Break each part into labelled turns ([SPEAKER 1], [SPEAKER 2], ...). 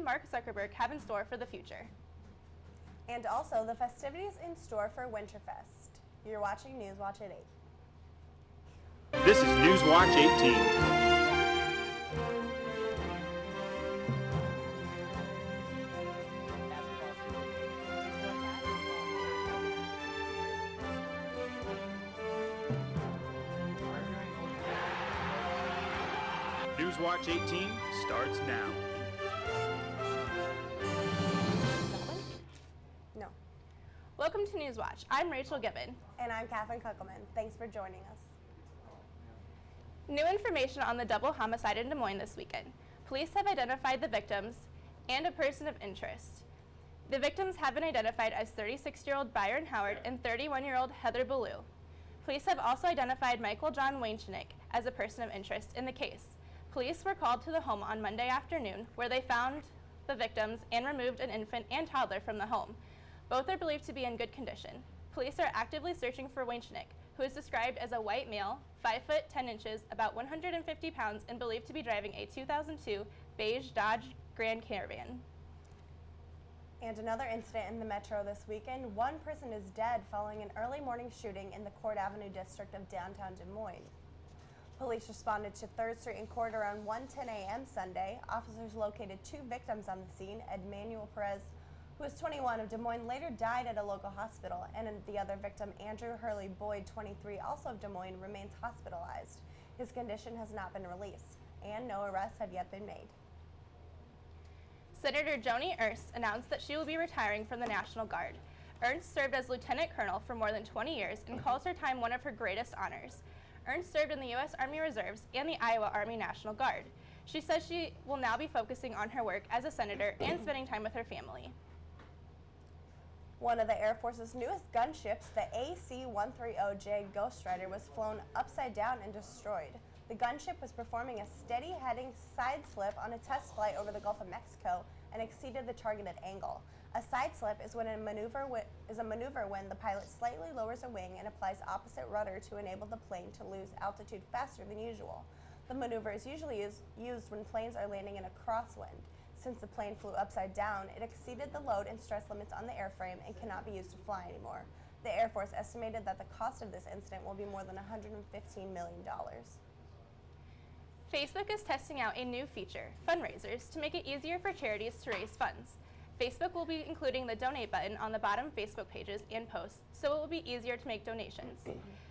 [SPEAKER 1] Mark Zuckerberg have in store for the future.
[SPEAKER 2] And also the festivities in store for Winterfest. You're watching Newswatch at 8.
[SPEAKER 3] This is Newswatch 18. Newswatch 18 starts now.
[SPEAKER 2] No.
[SPEAKER 1] Welcome to Newswatch. I'm Rachel Gibbon.
[SPEAKER 2] And I'm Kathryn Kuckleman. Thanks for joining us.
[SPEAKER 1] New information on the double homicide in Des Moines this weekend. Police have identified the victims and a person of interest. The victims have been identified as 36-year-old Byron Howard and 31-year-old Heather Ballou. Police have also identified Michael John Weinschnick as a person of interest in the case. Police were called to the home on Monday afternoon, where they found the victims and removed an infant and toddler from the home. Both are believed to be in good condition. Police are actively searching for Weinschnick, who is described as a white male, 5 foot 10 inches, about 150 pounds, and believed to be driving a 2002 beige Dodge Grand Caravan.
[SPEAKER 2] And another incident in the metro this weekend. One person is dead following an early morning shooting in the Court Avenue district of downtown Des Moines. Police responded to 3rd Street and Court around 1:10 a.m. Sunday. Officers located 2 victims on the scene. Emmanuel Perez, who was 21, of Des Moines, later died at a local hospital, and the other victim, Andrew Hurley Boyd, 23, also of Des Moines, remains hospitalized. His condition has not been released, and no arrests have yet been made.
[SPEAKER 1] Senator Joni Ernst announced that she will be retiring from the National Guard. Ernst served as Lieutenant Colonel for more than 20 years and calls her time one of her greatest honors. Ernst served in the U.S. Army Reserves and the Iowa Army National Guard. She says she will now be focusing on her work as a senator and spending time with her family.
[SPEAKER 2] One of the Air Force's newest gunships, the AC-130J Ghost Rider, was flown upside down and destroyed. The gunship was performing a steady heading side slip on a test flight over the Gulf of Mexico and exceeded the targeted angle. A side slip is a maneuver when the pilot slightly lowers a wing and applies opposite rudder to enable the plane to lose altitude faster than usual. The maneuver is usually used when planes are landing in a crosswind. Since the plane flew upside down, it exceeded the load and stress limits on the airframe and cannot be used to fly anymore. The Air Force estimated that the cost of this incident will be more than $115 million.
[SPEAKER 1] Facebook is testing out a new feature, fundraisers, to make it easier for charities to raise funds. Facebook will be including the donate button on the bottom Facebook pages and posts, so it will be easier to make donations.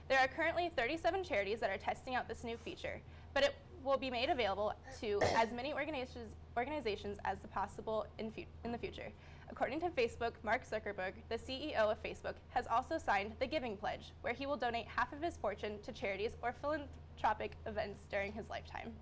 [SPEAKER 1] There are currently 37 charities that are testing out this new feature, but it will be made available to as many organizations as possible in the future. According to Facebook, Mark Zuckerberg, the CEO of Facebook, has also signed the Giving Pledge, where he will donate half of his fortune to charities or philanthropic events during his lifetime.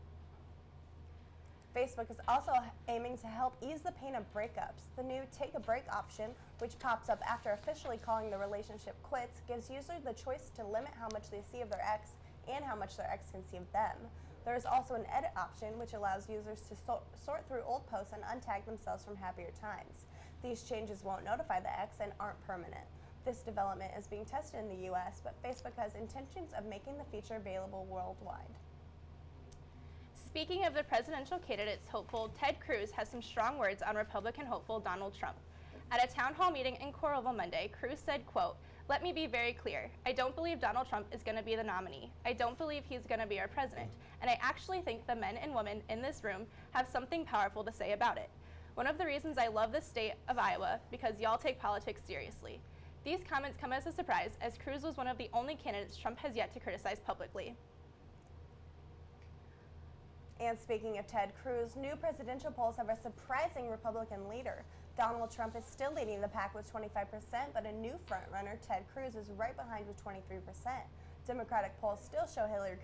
[SPEAKER 2] Facebook is also aiming to help ease the pain of breakups. The new Take a Break option, which pops up after officially calling the relationship quits, gives users the choice to limit how much they see of their ex and how much their ex can see of them. There is also an edit option, which allows users to sort through old posts and untag themselves from happier times. These changes won't notify the ex and aren't permanent. This development is being tested in the US, but Facebook has intentions of making the feature available worldwide.
[SPEAKER 1] Speaking of the presidential candidate's hopeful, Ted Cruz has some strong words on Republican hopeful Donald Trump. At a town hall meeting in Coralville Monday, Cruz said, quote, "Let me be very clear. I don't believe Donald Trump is going to be the nominee. I don't believe he's going to be our president. And I actually think the men and women in this room have something powerful to say about it. One of the reasons I love the state of Iowa, because y'all take politics seriously." These comments come as a surprise, as Cruz was one of the only candidates Trump has yet to criticize publicly.
[SPEAKER 2] And speaking of Ted Cruz, new presidential polls have a surprising Republican leader. Donald Trump is still leading the pack with 25%, but a new frontrunner, Ted Cruz, is right behind with 23%. Democratic polls still show Hillary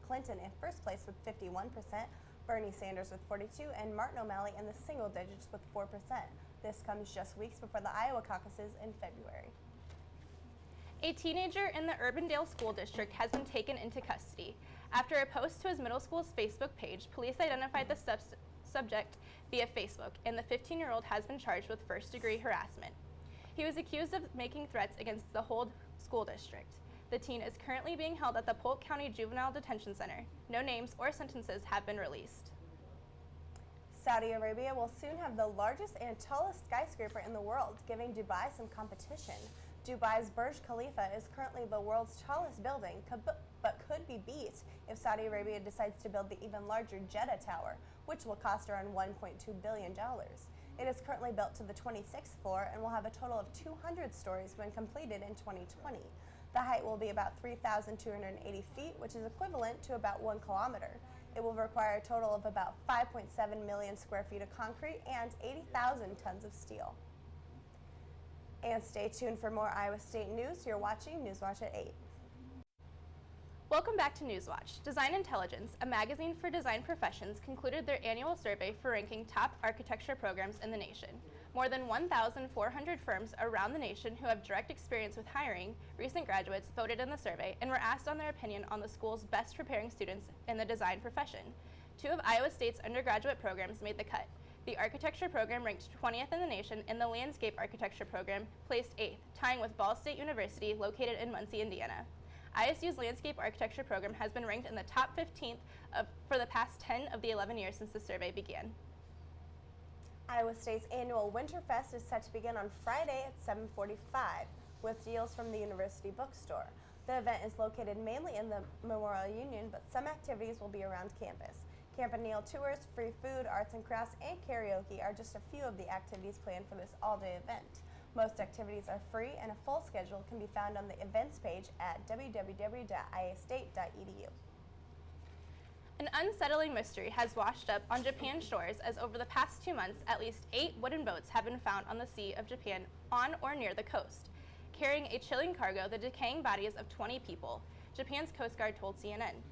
[SPEAKER 2] Clinton in first place with 51%, Bernie Sanders with 42%, and Martin O'Malley in the single digits with 4%. This comes just weeks before the Iowa caucuses in February.
[SPEAKER 1] A teenager in the Urbandale School District has been taken into custody. After a post to his middle school's Facebook page, police identified the subject via Facebook, and the 15-year-old has been charged with first-degree harassment. He was accused of making threats against the whole school district. The teen is currently being held at the Polk County Juvenile Detention Center. No names or sentences have been released.
[SPEAKER 2] Saudi Arabia will soon have the largest and tallest skyscraper in the world, giving Dubai some competition. Dubai's Burj Khalifa is currently the world's tallest building, but could be beat if Saudi Arabia decides to build the even larger Jeddah Tower, which will cost around $1.2 billion. It is currently built to the 26th floor and will have a total of 200 stories when completed in 2020. The height will be about 3,280 feet, which is equivalent to about 1 kilometer. It will require a total of about 5.7 million square feet of concrete and 80,000 tons of steel. And stay tuned for more Iowa State news. You're watching Newswatch at 8.
[SPEAKER 1] Welcome back to Newswatch. Design Intelligence, a magazine for design professions, concluded their annual survey for ranking top architecture programs in the nation. More than 1,400 firms around the nation who have direct experience with hiring recent graduates voted in the survey and were asked on their opinion on the schools best preparing students in the design profession. 2 of Iowa State's undergraduate programs made the cut. The architecture program ranked 20th in the nation, and the landscape architecture program placed 8th, tying with Ball State University, located in Muncie, Indiana. ISU's landscape architecture program has been ranked in the top 15th for the past 10 of the 11 years since the survey began.
[SPEAKER 2] Iowa State's annual Winterfest is set to begin on Friday at 7:45 with deals from the University Bookstore. The event is located mainly in the Memorial Union, but some activities will be around campus. Campanile tours, free food, arts and crafts, and karaoke are just a few of the activities planned for this all-day event. Most activities are free, and a full schedule can be found on the events page at www.iastate.edu.
[SPEAKER 1] An unsettling mystery has washed up on Japan's shores as over the past 2 months, at least 8 wooden boats have been found on the Sea of Japan on or near the coast, carrying a chilling cargo, the decaying bodies of 20 people, Japan's Coast Guard told CNN.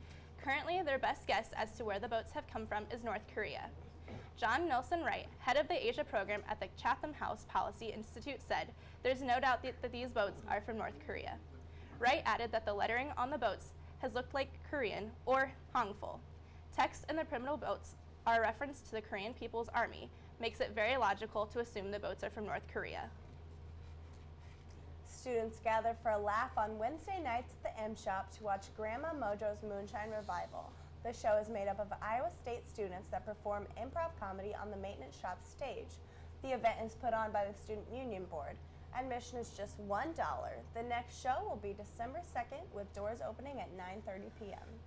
[SPEAKER 1] Currently, their best guess as to where the boats have come from is North Korea. John Nelson Wright, head of the Asia program at the Chatham House Policy Institute, said, "There's no doubt that these boats are from North Korea." Wright added that the lettering on the boats has looked like Korean or Hangul. Text in the primitive boats are a reference to the Korean People's Army, makes it very logical to assume the boats are from North Korea.
[SPEAKER 2] Students gather for a laugh on Wednesday nights at the M Shop to watch Grandma Mojo's Moonshine Revival. The show is made up of Iowa State students that perform improv comedy on the maintenance shop stage. The event is put on by the Student Union Board. Admission is just $1. The next show will be December 2nd with doors opening at 9:30 p.m.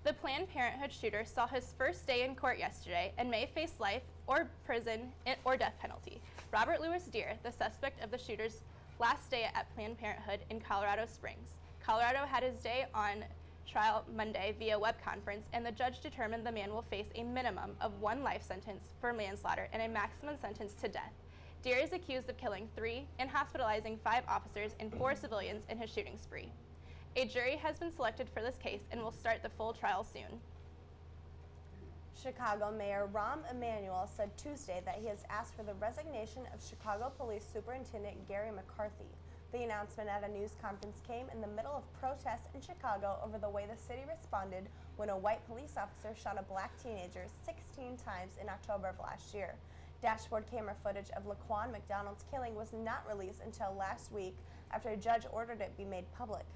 [SPEAKER 1] The Planned Parenthood shooter saw his first day in court yesterday and may face life or prison or death penalty. Robert Louis Deere, the suspect of the shooter's last day at Planned Parenthood in Colorado Springs. Colorado had his day on trial Monday via web conference, and the judge determined the man will face a minimum of 1 life sentence for manslaughter and a maximum sentence to death. Deere is accused of killing 3 and hospitalizing 5 officers and 4 civilians in his shooting spree. A jury has been selected for this case and will start the full trial soon.
[SPEAKER 2] Chicago Mayor Rahm Emanuel said Tuesday that he has asked for the resignation of Chicago Police Superintendent Gary McCarthy. The announcement at a news conference came in the middle of protests in Chicago over the way the city responded when a white police officer shot a black teenager 16 times in October of last year. Dashboard camera footage of Laquan McDonald's killing was not released until last week after a judge ordered it be made public.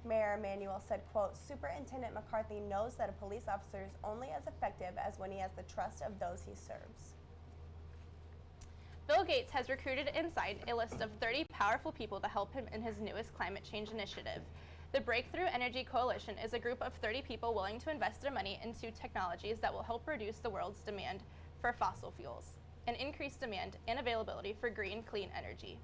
[SPEAKER 2] Mayor Emanuel said, quote, "Superintendent McCarthy knows that a police officer is only as effective as when he has the trust of those he serves."
[SPEAKER 1] Bill Gates has recruited and signed a list of 30 powerful people to help him in his newest climate change initiative. The Breakthrough Energy Coalition is a group of 30 people willing to invest their money into technologies that will help reduce the world's demand for fossil fuels and increase demand and availability for green, clean energy.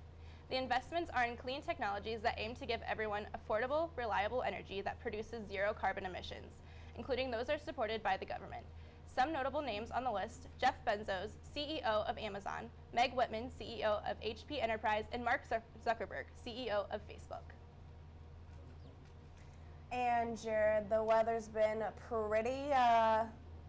[SPEAKER 1] The investments are in clean technologies that aim to give everyone affordable, reliable energy that produces 0 carbon emissions, including those that are supported by the government. Some notable names on the list: Jeff Bezos, CEO of Amazon, Meg Whitman, CEO of HP Enterprise, and Mark Zuckerberg, CEO of Facebook.
[SPEAKER 2] And Jared, the weather's been pretty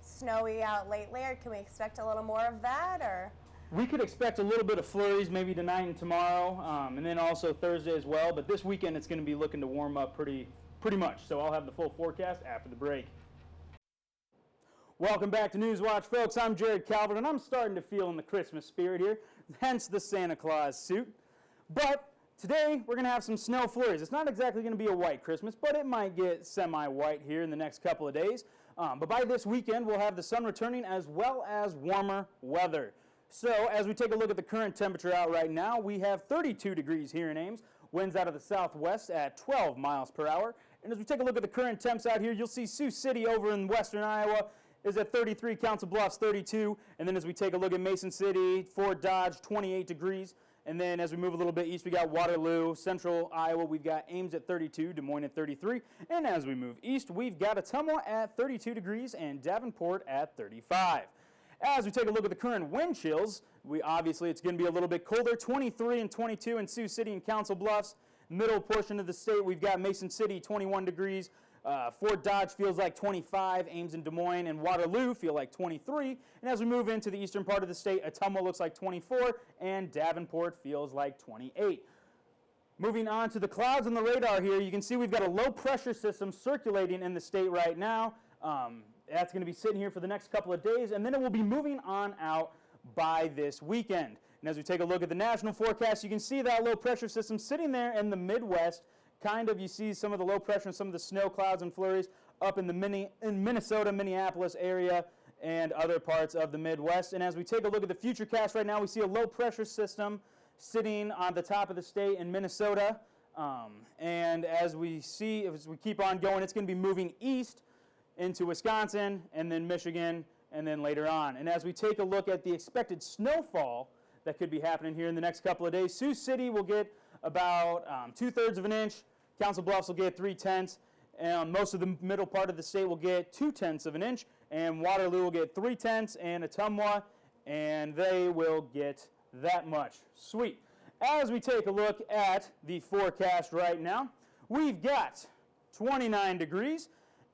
[SPEAKER 2] snowy out lately. Or can we expect a little more of that, or?
[SPEAKER 4] We could expect a little bit of flurries maybe tonight and tomorrow, and then also Thursday as well. But this weekend it's going to be looking to warm up pretty much. So I'll have the full forecast after the break. Welcome back to Newswatch, folks. I'm Jared Calvert, and I'm starting to feel in the Christmas spirit here, hence the Santa Claus suit. But today we're going to have some snow flurries. It's not exactly going to be a white Christmas, but it might get semi-white here in the next couple of days. But by this weekend, we'll have the sun returning as well as warmer weather. So as we take a look at the current temperature out right now, we have 32 degrees here in Ames, winds out of the southwest at 12 miles per hour. And as we take a look at the current temps out here, you'll see Sioux City over in western Iowa is at 33, Council Bluffs 32. And then as we take a look at Mason City, Fort Dodge, 28 degrees. And then as we move a little bit east, we got Waterloo, central Iowa, we've got Ames at 32, Des Moines at 33. And as we move east, we've got Ottumwa at 32 degrees and Davenport at 35. As we take a look at the current wind chills, obviously it's going to be a little bit colder, 23 and 22 in Sioux City and Council Bluffs. Middle portion of the state, we've got Mason City, 21 degrees. Fort Dodge feels like 25, Ames and Des Moines and Waterloo feel like 23. And as we move into the eastern part of the state, Ottumwa looks like 24, and Davenport feels like 28. Moving on to the clouds on the radar here, you can see we've got a low pressure system circulating in the state right now. That's going to be sitting here for the next couple of days, and then it will be moving on out by this weekend. And as we take a look at the national forecast, you can see that low pressure system sitting there in the Midwest. You see some of the low pressure and some of the snow clouds and flurries up in the Minnesota, Minneapolis area and other parts of the Midwest. And as we take a look at the futurecast right now, we see a low pressure system sitting on the top of the state in Minnesota. And as we keep on going, it's going to be moving east into Wisconsin and then Michigan and then later on. And as we take a look at the expected snowfall that could be happening here in the next couple of days, Sioux City will get about 2/3 of an inch. Council Bluffs will get 3/10. And most of the middle part of the state will get 2/10 of an inch. And Waterloo will get 3/10, and Ottumwa, and they will get that much. Sweet. As we take a look at the forecast right now, we've got 29 degrees.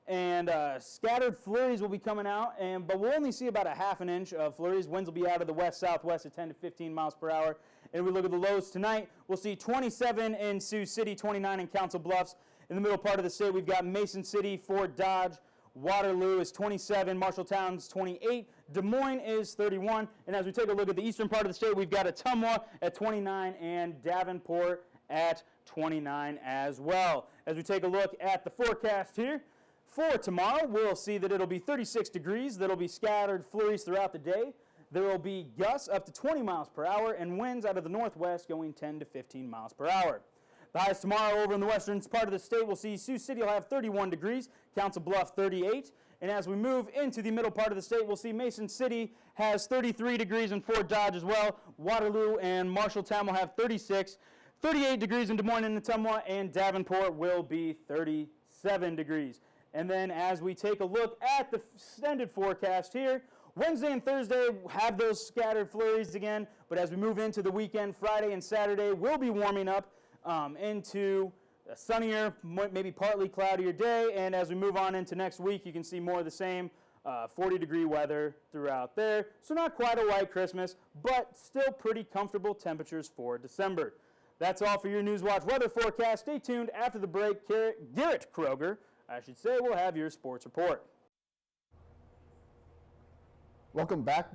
[SPEAKER 4] And scattered flurries will be coming out, but we'll only see about a half an inch of flurries. Winds will be out of the west-southwest at 10 to 15 miles per hour. And we look at the lows tonight, we'll see 27 in Sioux City, 29 in Council Bluffs. In the middle part of the state, we've got Mason City, Fort Dodge, Waterloo is 27, Marshalltown's 28, Des Moines is 31. And as we take a look at the eastern part of the state, we've got Ottumwa at 29 and Davenport at 29 as well. As we take a look at the forecast here, for tomorrow, we'll see that it'll be 36 degrees. There'll be scattered flurries throughout the day. There will be gusts up to 20 miles per hour and winds out of the northwest going 10 to 15 miles per hour. The highest tomorrow over in the western part of the state, we'll see Sioux City will have 31 degrees, Council Bluff 38. And as we move into the middle part of the state, we'll see Mason City has 33 degrees and Fort Dodge as well. Waterloo and Marshalltown will have 36. 38 degrees in Des Moines and Ottumwa, and Davenport will be 37 degrees. And then as we take a look at the extended forecast here, Wednesday and Thursday have those scattered flurries again, but as we move into the weekend, Friday and Saturday will be warming up into a sunnier, maybe partly cloudier day, and as we move on into next week, you can see more of the same 40-degree weather throughout there. So not quite a white Christmas, but still pretty comfortable temperatures for December. That's all for your Newswatch weather forecast. Stay tuned after the break. Garrett Kroeger, will have your sports report.
[SPEAKER 5] Welcome back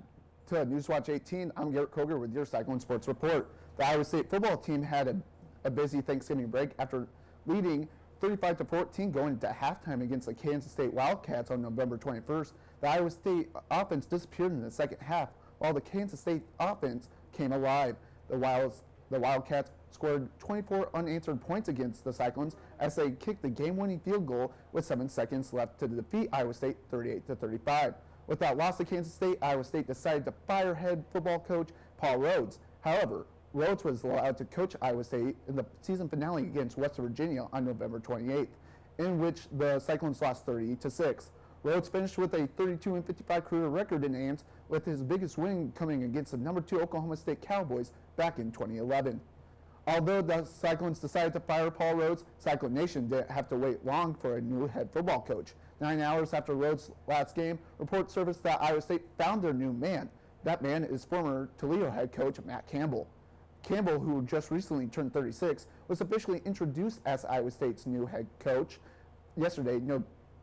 [SPEAKER 5] to Newswatch 18. I'm Garrett Kroeger with your Cyclone Sports Report. The Iowa State football team had a busy Thanksgiving break after leading 35-14 going into halftime against the Kansas State Wildcats on November 21st. The Iowa State offense disappeared in the second half while the Kansas State offense came alive. The Wildcats scored 24 unanswered points against the Cyclones as they kicked the game-winning field goal with 7 seconds left to defeat Iowa State 38-35. With that loss to Kansas State, Iowa State decided to fire head football coach Paul Rhodes. However, Rhodes was allowed to coach Iowa State in the season finale against West Virginia on November 28th, in which the Cyclones lost 30-6. Rhodes finished with a 32-55 career record in Ames, with his biggest win coming against the number 2 Oklahoma State Cowboys back in 2011. Although the Cyclones decided to fire Paul Rhodes, Cyclone Nation didn't have to wait long for a new head football coach. 9 hours after Rhodes' last game, reports surfaced that Iowa State found their new man. That man is former Toledo head coach Matt Campbell. Campbell, who just recently turned 36, was officially introduced as Iowa State's new head coach yesterday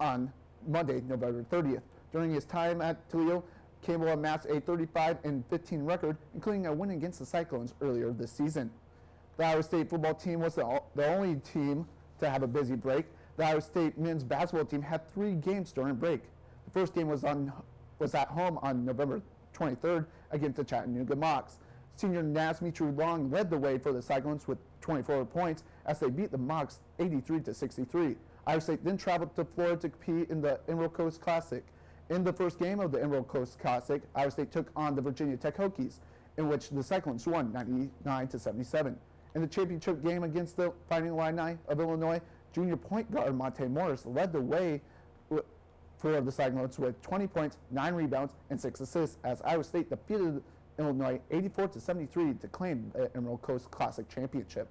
[SPEAKER 5] on Monday, November 30th. During his time at Toledo, Campbell amassed a 35-15 record, including a win against the Cyclones earlier this season. The Iowa State football team was the only team to have a busy break. The Iowa State men's basketball team had 3 games during break. The first game was at home on November 23rd against the Chattanooga Mocs. Senior Nasmitru Long led the way for the Cyclones with 24 points as they beat the Mocs 83-63. Iowa State then traveled to Florida to compete in the Emerald Coast Classic. In the first game of the Emerald Coast Classic, Iowa State took on the Virginia Tech Hokies, in which the Cyclones won 99-77. In the championship game against the Fighting Illini of Illinois, junior point guard Monte Morris led the way for the Cyclones with 20 points, 9 rebounds, and 6 assists as Iowa State defeated Illinois 84-73 to claim the Emerald Coast Classic Championship.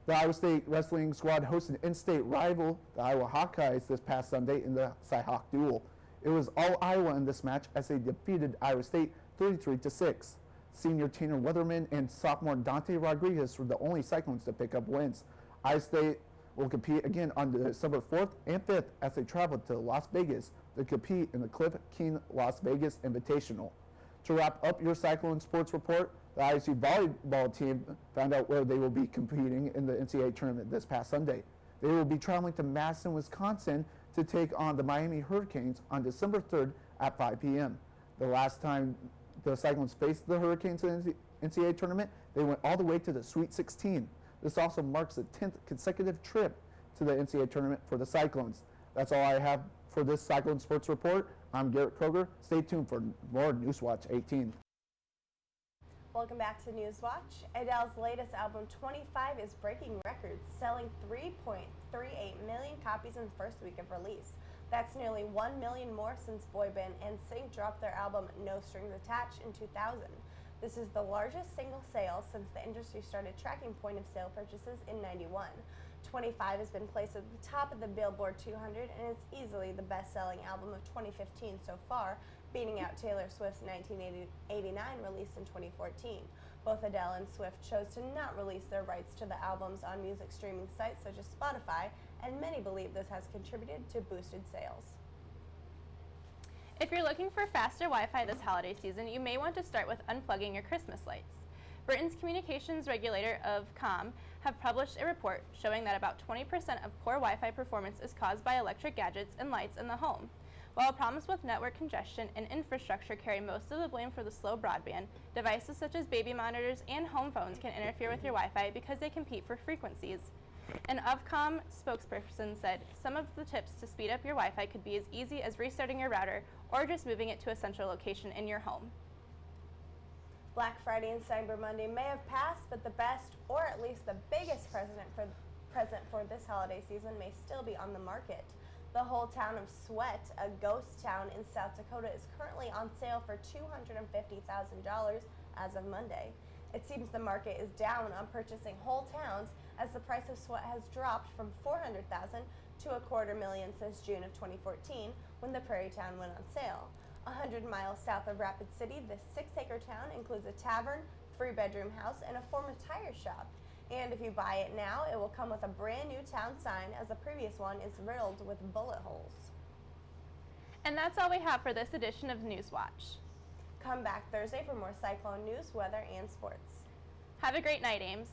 [SPEAKER 5] The Iowa State wrestling squad hosted in-state rival, the Iowa Hawkeyes, this past Sunday in the Cy-Hawk duel. It was all Iowa in this match as they defeated Iowa State 33-6. Senior Tanner Weatherman and sophomore Dante Rodriguez were the only Cyclones to pick up wins. Iowa State will compete again on December 4th and 5th as they travel to Las Vegas to compete in the Cliff King Las Vegas Invitational. To wrap up your Cyclone Sports Report, the ISU volleyball team found out where they will be competing in the NCAA tournament this past Sunday. They will be traveling to Madison, Wisconsin to take on the Miami Hurricanes on December 3rd at 5 p.m. The last time the Cyclones faced the Hurricanes in the NCAA tournament, they went all the way to the Sweet 16. This also marks the 10th consecutive trip to the NCAA tournament for the Cyclones. That's all I have for this Cyclone Sports Report. I'm Garrett Kroeger. Stay tuned for more Newswatch 18.
[SPEAKER 2] Welcome back to Newswatch. Adele's latest album, 25, is breaking records, selling 3.38 million copies in the first week of release. That's nearly 1 million more since boy band NSYNC dropped their album No Strings Attached in 2000. This is the largest single sale since the industry started tracking point-of-sale purchases in '91. 25 has been placed at the top of the Billboard 200 and is easily the best-selling album of 2015 so far, beating out Taylor Swift's 1989 release in 2014. Both Adele and Swift chose to not release their rights to the albums on music streaming sites such as Spotify, and many believe this has contributed to boosted sales.
[SPEAKER 1] If you're looking for faster Wi-Fi this holiday season, you may want to start with unplugging your Christmas lights. Britain's communications regulator Ofcom have published a report showing that about 20% of poor Wi-Fi performance is caused by electric gadgets and lights in the home. While problems with network congestion and infrastructure carry most of the blame for the slow broadband, devices such as baby monitors and home phones can interfere with your Wi-Fi because they compete for frequencies. An Ofcom spokesperson said some of the tips to speed up your Wi-Fi could be as easy as restarting your router or just moving it to a central location in your home.
[SPEAKER 2] Black Friday and Cyber Monday may have passed, but the best, or at least the biggest present for this holiday season may still be on the market. The whole town of Sweat, a ghost town in South Dakota, is currently on sale for $250,000 as of Monday. It seems the market is down on purchasing whole towns as the price of Sweat has dropped from $400,000 to $250,000 since June of 2014 when the Prairie Town went on sale. 100 miles south of Rapid City, this 6-acre town includes a tavern, 3-bedroom house, and a former tire shop. And if you buy it now, it will come with a brand new town sign as the previous one is riddled with bullet holes.
[SPEAKER 1] And that's all we have for this edition of Newswatch.
[SPEAKER 2] Come back Thursday for more Cyclone news, weather, and sports.
[SPEAKER 1] Have a great night, Ames.